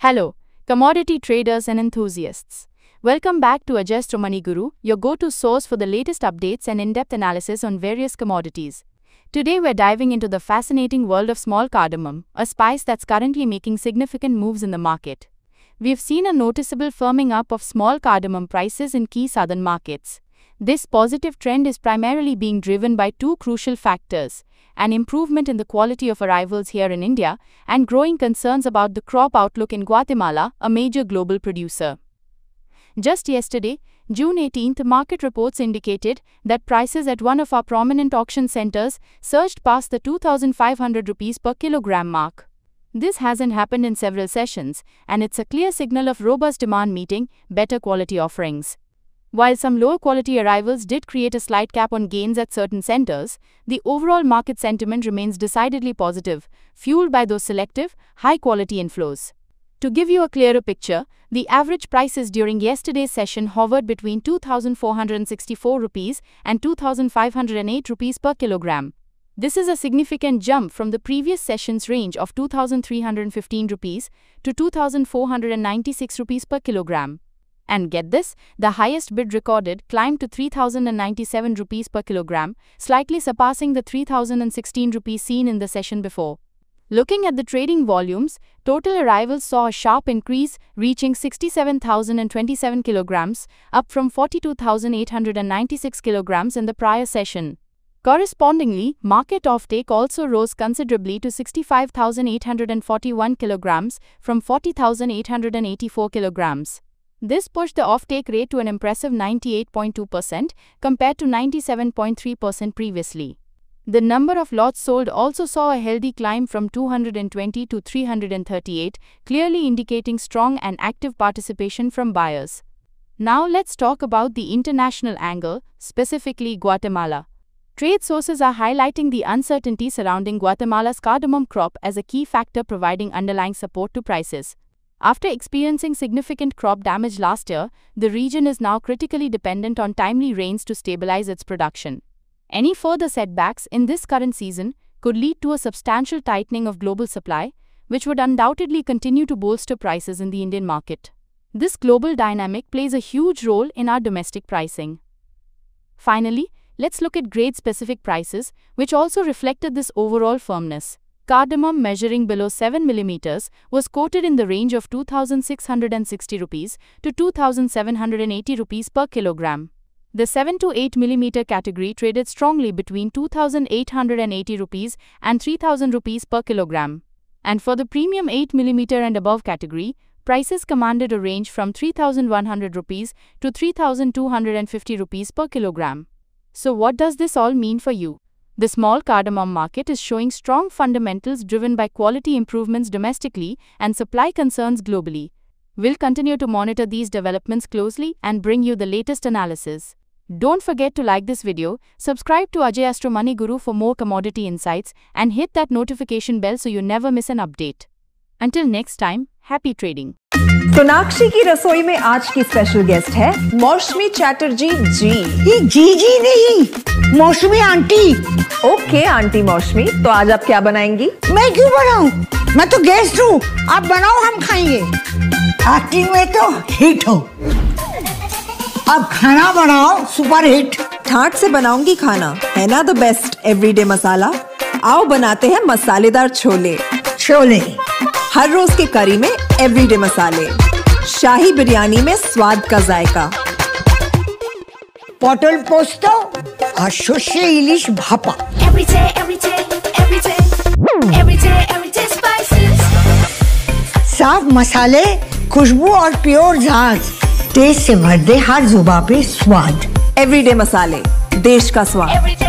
Hello, commodity traders and enthusiasts. Welcome back to Ajay Money Guru, your go-to source for the latest updates and in-depth analysis on various commodities. Today we're diving into the fascinating world of small cardamom, a spice that's currently making significant moves in the market. We've seen a noticeable firming up of small cardamom prices in key southern markets. This positive trend is primarily being driven by two crucial factors: an improvement in the quality of arrivals here in India, and growing concerns about the crop outlook in Guatemala, a major global producer. Just yesterday, June 18th, market reports indicated that prices at one of our prominent auction centers surged past the 2,500 rupees per kilogram mark. This hasn't happened in several sessions, and it's a clear signal of robust demand meeting better quality offerings. While some lower quality arrivals did create a slight cap on gains at certain centers, the overall market sentiment remains decidedly positive, fueled by those selective, high-quality inflows. To give you a clearer picture, the average prices during yesterday's session hovered between 2,464 rupees and 2,508 rupees per kilogram. This is a significant jump from the previous session's range of 2,315 rupees to 2,496 rupees per kilogram. And get this, the highest bid recorded climbed to 3,097 rupees per kilogram, slightly surpassing the 3,016 rupees seen in the session before. Looking at the trading volumes, total arrivals saw a sharp increase, reaching 67,027 kilograms, up from 42,896 kilograms in the prior session. Correspondingly, market offtake also rose considerably to 65,841 kilograms from 40,884 kilograms. This pushed the offtake rate to an impressive 98.2% compared to 97.3% previously. The number of lots sold also saw a healthy climb from 220 to 338, clearly indicating strong and active participation from buyers. Now let's talk about the international angle, specifically Guatemala. Trade sources are highlighting the uncertainty surrounding Guatemala's cardamom crop as a key factor providing underlying support to prices. After experiencing significant crop damage last year, the region is now critically dependent on timely rains to stabilize its production. Any further setbacks in this current season could lead to a substantial tightening of global supply, which would undoubtedly continue to bolster prices in the Indian market. This global dynamic plays a huge role in our domestic pricing. Finally, let's look at grade-specific prices, which also reflected this overall firmness. Cardamom measuring below 7 mm was quoted in the range of 2,660 rupees to 2,780 rupees per kilogram. The 7 to 8 mm category traded strongly between 2,880 rupees and 3,000 rupees per kilogram. And for the premium 8 mm and above category, prices commanded a range from 3,100 rupees to 3,250 rupees per kilogram. So what does this all mean for you? The small cardamom market is showing strong fundamentals driven by quality improvements domestically and supply concerns globally. We'll continue to monitor these developments closely and bring you the latest analysis. Don't forget to like this video, subscribe to Ajay Money Guru for more commodity insights, and hit that notification bell so you never miss an update. Until next time, happy trading. Sonakshi की रसोई में आज की special guest है मौसमी चैटर्जी जी। ये जी नहीं, मौसमी आंटी। ओके आंटी मौसमी, तो आज आप क्या बनाएंगी? मैं क्यों बनाऊं? मैं तो गेस्ट हूँ, आप बनाओ हम खाएंगे। एक्टिंग में तो हिट हो, अब खाना बनाओ सुपर हिट। ठाट से बनाऊंगी खाना, है ना द बेस्ट एवरीडे मसाला। आओ बनाते हैं मसालेदार छोले। छोले हर रोज के करी में एवरीडे मसाले, शाही बिरयानी में स्वाद का जायका। पटल पोस्तो और सर्षे इलिश भापा। साफ मसाले, खुशबू और प्योर झाग, टेस्ट से भर दे हर जुबान पे स्वाद। एवरीडे मसाले, देश का स्वाद।